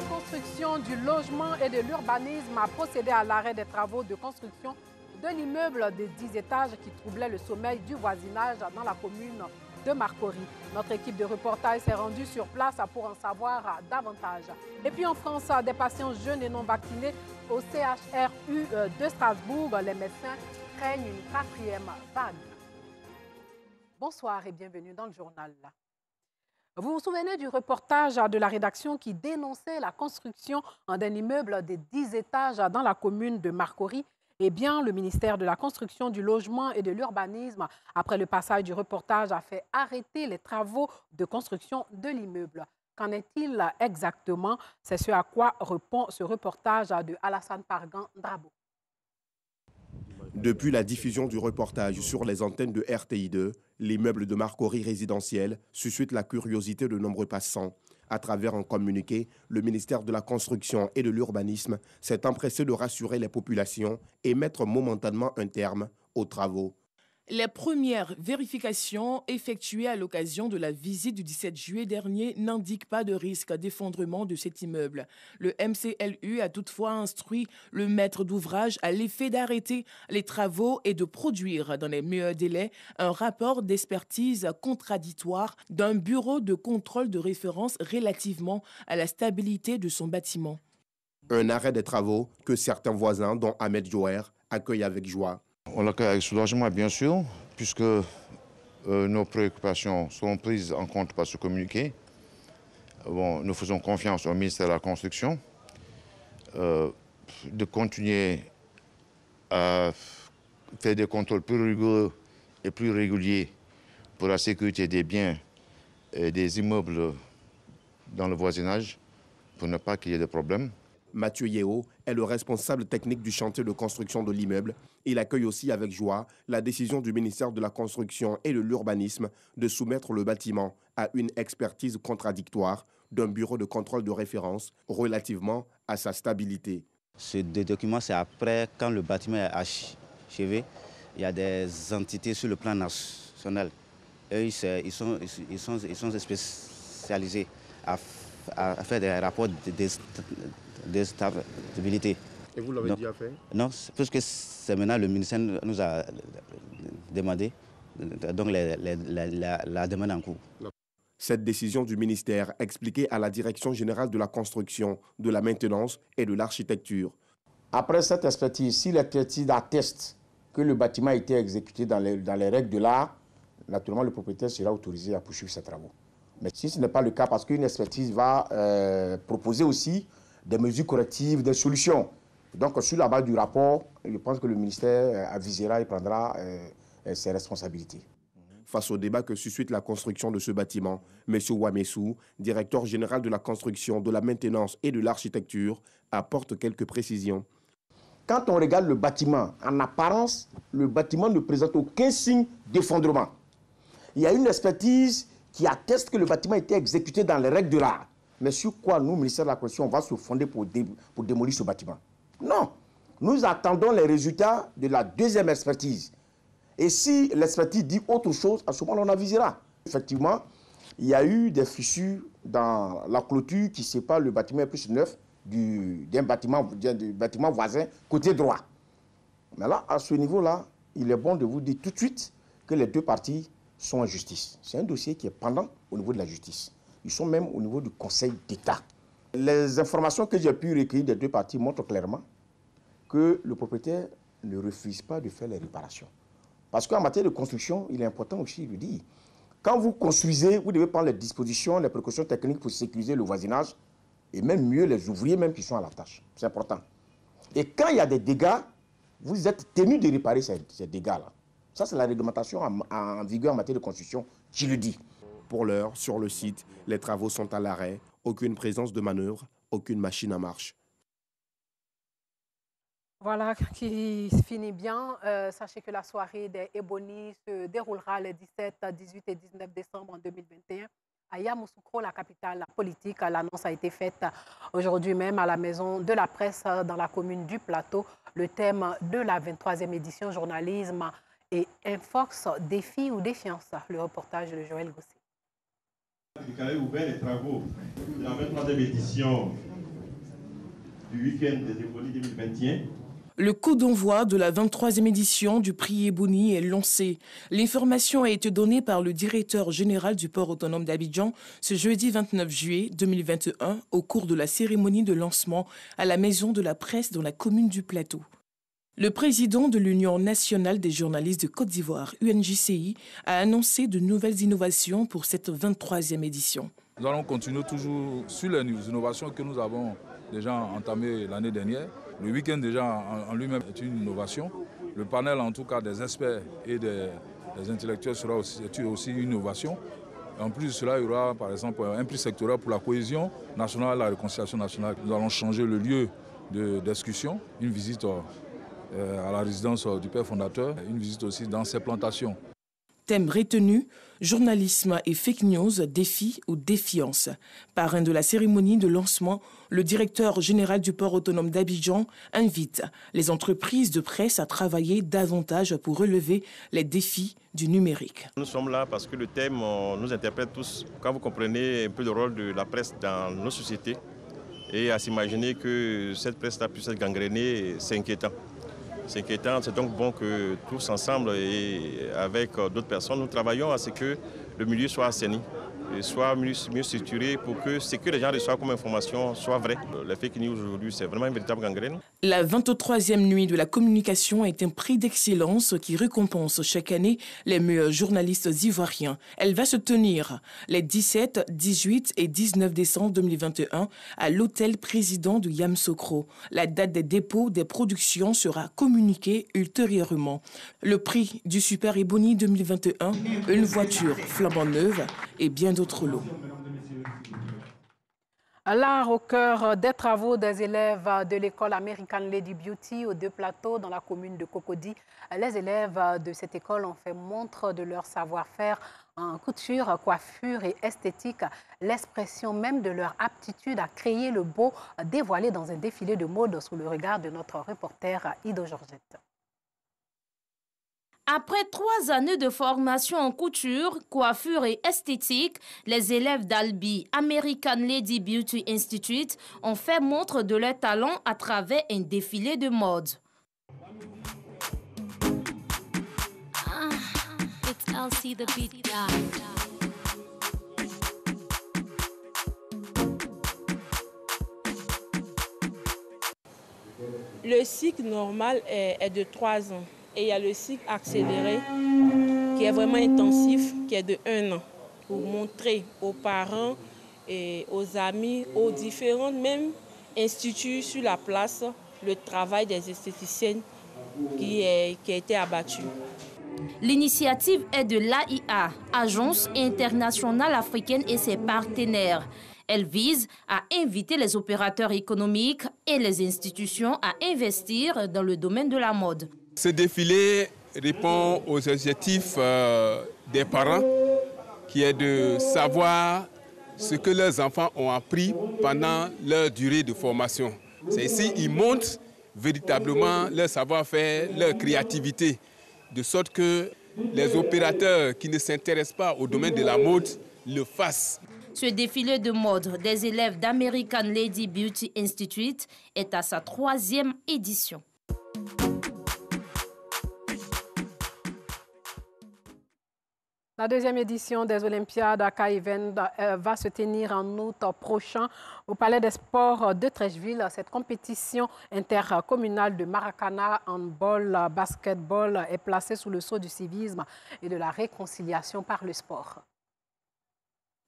construction du logement et de l'urbanisme a procédé à l'arrêt des travaux de construction de l'immeuble de 10 étages qui troublait le sommeil du voisinage dans la commune de Marcory. Notre équipe de reportage s'est rendue sur place pour en savoir davantage. Et puis en France, des patients jeunes et non vaccinés au CHRU de Strasbourg, les médecins craignent une 4e vague. Bonsoir et bienvenue dans le journal. Vous vous souvenez du reportage de la rédaction qui dénonçait la construction d'un immeuble de 10 étages dans la commune de Marcory? Eh bien, le ministère de la Construction, du Logement et de l'Urbanisme, après le passage du reportage, a fait arrêter les travaux de construction de l'immeuble. Qu'en est-il exactement? C'est ce à quoi répond ce reportage de Alassane Pargan-Drabo. Depuis la diffusion du reportage sur les antennes de RTI2, l'immeuble de Marcory résidentiel suscite la curiosité de nombreux passants. À travers un communiqué, le ministère de la Construction et de l'Urbanisme s'est empressé de rassurer les populations et mettre momentanément un terme aux travaux. Les premières vérifications effectuées à l'occasion de la visite du 17 juillet dernier n'indiquent pas de risque d'effondrement de cet immeuble. Le MCLU a toutefois instruit le maître d'ouvrage à l'effet d'arrêter les travaux et de produire dans les meilleurs délais un rapport d'expertise contradictoire d'un bureau de contrôle de référence relativement à la stabilité de son bâtiment. Un arrêt des travaux que certains voisins, dont Ahmed Jouer, accueillent avec joie. On l'accueille avec soulagement, bien sûr, puisque nos préoccupations sont prises en compte par ce communiqué. Bon, nous faisons confiance au ministère de la Construction de continuer à faire des contrôles plus rigoureux et plus réguliers pour la sécurité des biens et des immeubles dans le voisinage, pour ne pas qu'il y ait de problèmes. Mathieu Yeo est le responsable technique du chantier de construction de l'immeuble. Il accueille aussi avec joie la décision du ministère de la Construction et de l'Urbanisme de soumettre le bâtiment à une expertise contradictoire d'un bureau de contrôle de référence relativement à sa stabilité. Ce document, c'est après, quand le bâtiment est achevé, il y a des entités sur le plan national. Eux, ils sont spécialisés à faire des rapports de stabilité. Et vous l'avez déjà fait? Non, puisque c'est maintenant le ministère nous a demandé, donc la demande en cours. Cette décision du ministère expliquée à la Direction générale de la construction, de la maintenance et de l'architecture. Après cette expertise, si l'expertise atteste que le bâtiment a été exécuté dans les règles de l'art, naturellement le propriétaire sera autorisé à poursuivre ses travaux. Mais si ce n'est pas le cas, parce qu'une expertise va proposer aussi des mesures correctives, des solutions. Donc, sur la base du rapport, je pense que le ministère avisera et prendra ses responsabilités. Face au débat que suscite la construction de ce bâtiment, M. Ouamessou, directeur général de la construction, de la maintenance et de l'architecture, apporte quelques précisions. Quand on regarde le bâtiment, en apparence, le bâtiment ne présente aucun signe d'effondrement. Il y a une expertise qui atteste que le bâtiment a été exécuté dans les règles de l'art. Mais sur quoi nous, ministère de la Construction, on va se fonder pour démolir ce bâtiment? Non. Nous attendons les résultats de la deuxième expertise. Et si l'expertise dit autre chose, à ce moment-là, on avisera. Effectivement, il y a eu des fissures dans la clôture qui sépare le bâtiment plus neuf du bâtiment voisin côté droit. Mais là, à ce niveau-là, il est bon de vous dire tout de suite que les deux parties sont en justice. C'est un dossier qui est pendant au niveau de la justice. Ils sont même au niveau du Conseil d'État. Les informations que j'ai pu recueillir des deux parties montrent clairement que le propriétaire ne refuse pas de faire les réparations. Parce qu'en matière de construction, il est important aussi de dire, quand vous construisez, vous devez prendre les dispositions, les précautions techniques pour sécuriser le voisinage, et même mieux les ouvriers même qui sont à la tâche. C'est important. Et quand il y a des dégâts, vous êtes tenu de réparer ces dégâts-là. Ça, c'est la réglementation en vigueur en matière de construction qui le dit. Pour l'heure, sur le site, les travaux sont à l'arrêt. Aucune présence de manœuvre, aucune machine en marche. Voilà qui finit bien. Sachez que la soirée des Ebony se déroulera les 17, 18 et 19 décembre 2021 à Yamoussoukro, la capitale politique. L'annonce a été faite aujourd'hui même à la Maison de la Presse dans la commune du Plateau. Le thème de la 23e édition, journalisme et Infox, défi ou défiance. Le reportage de Joël Gossé. Vous avez ouvert les travaux de la 23e édition du week-end des Ébonies 2021. Le coup d'envoi de la 23e édition du prix Éboni est lancé. L'information a été donnée par le directeur général du port autonome d'Abidjan ce jeudi 29 juillet 2021 au cours de la cérémonie de lancement à la Maison de la Presse dans la commune du Plateau. Le président de l'Union nationale des journalistes de Côte d'Ivoire, UNJCI, a annoncé de nouvelles innovations pour cette 23e édition. Nous allons continuer toujours sur les innovations que nous avons déjà entamées l'année dernière. Le week-end déjà en lui-même est une innovation. Le panel en tout cas des experts et des intellectuels sera aussi une innovation. En plus de cela, il y aura par exemple un prix sectoriel pour la cohésion nationale, la réconciliation nationale. Nous allons changer le lieu de discussion, une visite à la résidence du père fondateur, une visite aussi dans ses plantations. Thème retenu, journalisme et fake news, défi ou défiance. Parrain de la cérémonie de lancement, le directeur général du port autonome d'Abidjan invite les entreprises de presse à travailler davantage pour relever les défis du numérique. Nous sommes là parce que le thème nous interpelle tous. Quand vous comprenez un peu le rôle de la presse dans nos sociétés et à s'imaginer que cette presse-là puisse être gangrénée, c'est inquiétant. C'est inquiétant, c'est donc bon que tous ensemble et avec d'autres personnes, nous travaillons à ce que le milieu soit assaini, et soit mieux structuré pour que ce que les gens reçoivent comme information soit vrai. Les fake news aujourd'hui, c'est vraiment une véritable gangrène. La 23e nuit de la communication est un prix d'excellence qui récompense chaque année les meilleurs journalistes ivoiriens. Elle va se tenir les 17, 18 et 19 décembre 2021 à l'hôtel président de Yamoussoukro. La date des dépôts des productions sera communiquée ultérieurement. Le prix du Super Éboni 2021, une voiture flambant neuve et bien d'autres lots. L'art au cœur des travaux des élèves de l'école American Lady Beauty aux Deux Plateaux dans la commune de Cocody. Les élèves de cette école ont fait montre de leur savoir-faire en couture, coiffure et esthétique, l'expression même de leur aptitude à créer le beau dévoilé dans un défilé de mode sous le regard de notre reporter Ido Georgette. Après 3 années de formation en couture, coiffure et esthétique, les élèves d'Albi American Lady Beauty Institute ont fait montre de leur talent à travers un défilé de mode. Le cycle normal est de 3 ans. Et il y a le cycle accéléré qui est vraiment intensif, qui est de 1 an, pour montrer aux parents et aux amis, aux différents même instituts sur la place, le travail des esthéticiennes qui a été abattu. L'initiative est de l'AIA, Agence internationale africaine et ses partenaires. Elle vise à inviter les opérateurs économiques et les institutions à investir dans le domaine de la mode. Ce défilé répond aux objectifs des parents, qui est de savoir ce que leurs enfants ont appris pendant leur durée de formation. C'est ici qu'ils montrent véritablement leur savoir-faire, leur créativité, de sorte que les opérateurs qui ne s'intéressent pas au domaine de la mode le fassent. Ce défilé de mode des élèves d'American Lady Beauty Institute est à sa 3e édition. La 2e édition des Olympiades à K-Event va se tenir en août prochain au Palais des Sports de Treichville. Cette compétition intercommunale de Maracana, handball, basketball est placée sous le sceau du civisme et de la réconciliation par le sport.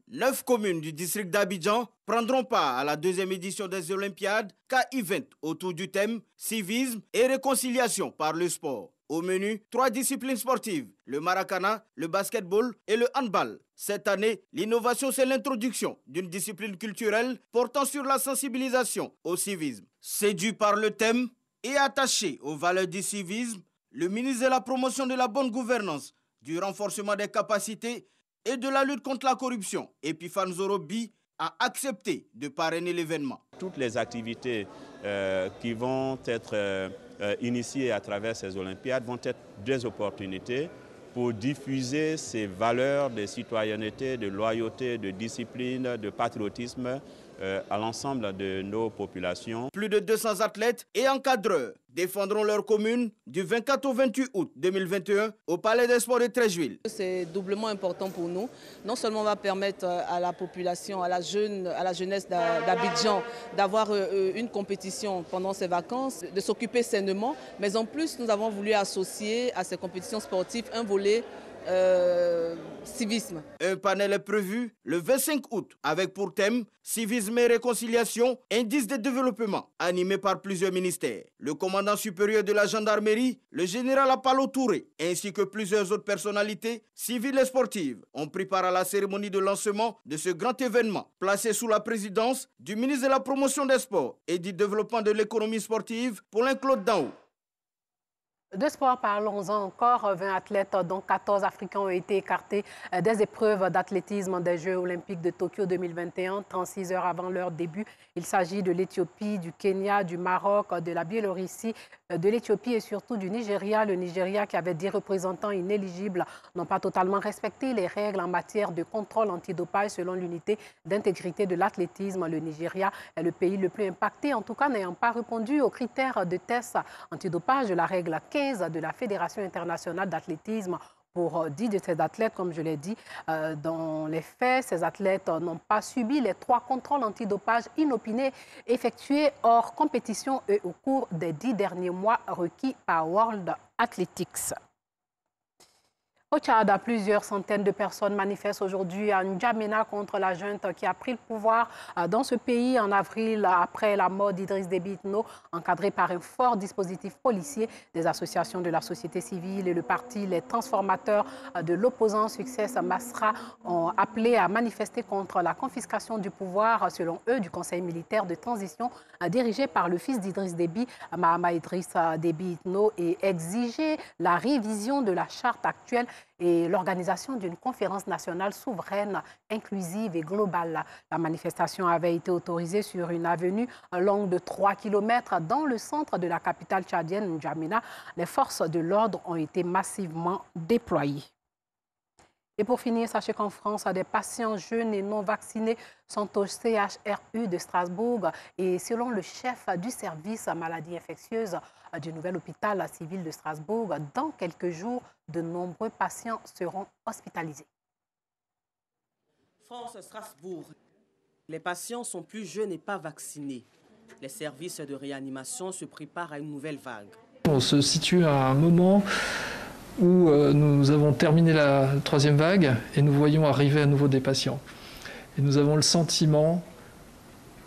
9 communes du district d'Abidjan prendront part à la 2e édition des Olympiades K-Event autour du thème civisme et réconciliation par le sport. Au menu, 3 disciplines sportives, le maracana, le basketball et le handball. Cette année, l'innovation, c'est l'introduction d'une discipline culturelle portant sur la sensibilisation au civisme. Séduit par le thème et attaché aux valeurs du civisme, le ministre de la promotion de la bonne gouvernance, du renforcement des capacités et de la lutte contre la corruption, Epiphane Zorobi, a accepté de parrainer l'événement. Toutes les activités qui vont être initiées à travers ces Olympiades vont être des opportunités pour diffuser ces valeurs de citoyenneté, de loyauté, de discipline, de patriotisme à l'ensemble de nos populations. Plus de 200 athlètes et encadreurs défendront leur commune du 24 au 28 août 2021 au Palais des Sports de Treichville. C'est doublement important pour nous. Non seulement on va permettre à la population, à la jeunesse d'Abidjan d'avoir une compétition pendant ces vacances, de s'occuper sainement, mais en plus nous avons voulu associer à ces compétitions sportives un volet civisme. Un panel est prévu le 25 août avec pour thème civisme et réconciliation, indice de développement, animé par plusieurs ministères. Le commandant supérieur de la gendarmerie, le général Apalo Touré, ainsi que plusieurs autres personnalités civiles et sportives ont pris part à la cérémonie de lancement de ce grand événement, placé sous la présidence du ministre de la Promotion des Sports et du Développement de l'économie sportive, Paulin-Claude Daou. De sport, parlons-en encore. 20 athlètes, dont 14 Africains, ont été écartés des épreuves d'athlétisme des Jeux olympiques de Tokyo 2021, 36 heures avant leur début. Il s'agit de l'Éthiopie, du Kenya, du Maroc, de la Biélorussie, de l'Éthiopie et surtout du Nigeria. Le Nigeria, qui avait 10 représentants inéligibles, n'ont pas totalement respecté les règles en matière de contrôle antidopage selon l'unité d'intégrité de l'athlétisme. Le Nigeria est le pays le plus impacté, en tout cas n'ayant pas répondu aux critères de test antidopage de la règle 15 de la Fédération internationale d'athlétisme. Pour 10 de ces athlètes, comme je l'ai dit, dans les faits, ces athlètes n'ont pas subi les 3 contrôles antidopage inopinés effectués hors compétition et au cours des 10 derniers mois requis par World Athletics. Au Tchad, plusieurs centaines de personnes manifestent aujourd'hui à N'Djamena contre la junte qui a pris le pouvoir dans ce pays en avril après la mort d'Idriss Déby Itno, encadré par un fort dispositif policier. Des associations de la société civile et le parti Les Transformateurs de l'opposant Succès Masra ont appelé à manifester contre la confiscation du pouvoir, selon eux, du Conseil militaire de transition dirigé par le fils d'Idriss Déby, Mahama Idriss Déby Itno, et exiger la révision de la charte actuelle et l'organisation d'une conférence nationale souveraine, inclusive et globale. La manifestation avait été autorisée sur une avenue longue de 3 km dans le centre de la capitale tchadienne, N'Djamena. Les forces de l'ordre ont été massivement déployées. Et pour finir, sachez qu'en France, des patients jeunes et non vaccinés sont au CHRU de Strasbourg. Et selon le chef du service maladies infectieuses du nouvel hôpital civil de Strasbourg, dans quelques jours, de nombreux patients seront hospitalisés. France Strasbourg. Les patients sont plus jeunes et pas vaccinés. Les services de réanimation se préparent à une nouvelle vague. On se situe à un moment où nous avons terminé la 3e vague et nous voyons arriver à nouveau des patients. Et nous avons le sentiment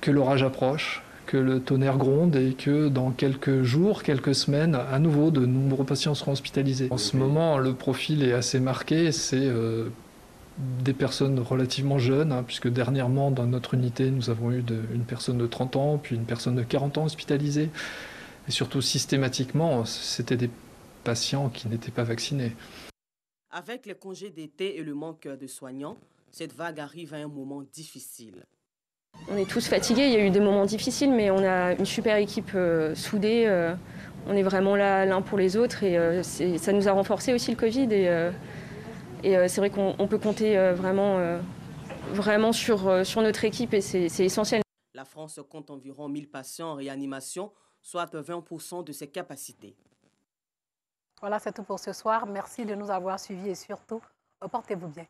que l'orage approche, que le tonnerre gronde et que dans quelques jours, quelques semaines, à nouveau, de nombreux patients seront hospitalisés. En ce moment, le profil est assez marqué. C'est des personnes relativement jeunes, puisque dernièrement, dans notre unité, nous avons eu une personne de 30 ans, puis une personne de 40 ans hospitalisée. Et surtout, systématiquement, c'était des patients qui n'étaient pas vaccinés. Avec les congés d'été et le manque de soignants, cette vague arrive à un moment difficile. On est tous fatigués, il y a eu des moments difficiles, mais on a une super équipe soudée. On est vraiment là l'un pour les autres et ça nous a renforcé aussi le Covid. Et c'est vrai qu'on peut compter vraiment sur notre équipe et c'est essentiel. La France compte environ 1000 patients en réanimation, soit 20% de ses capacités. Voilà, c'est tout pour ce soir. Merci de nous avoir suivis et surtout, portez-vous bien.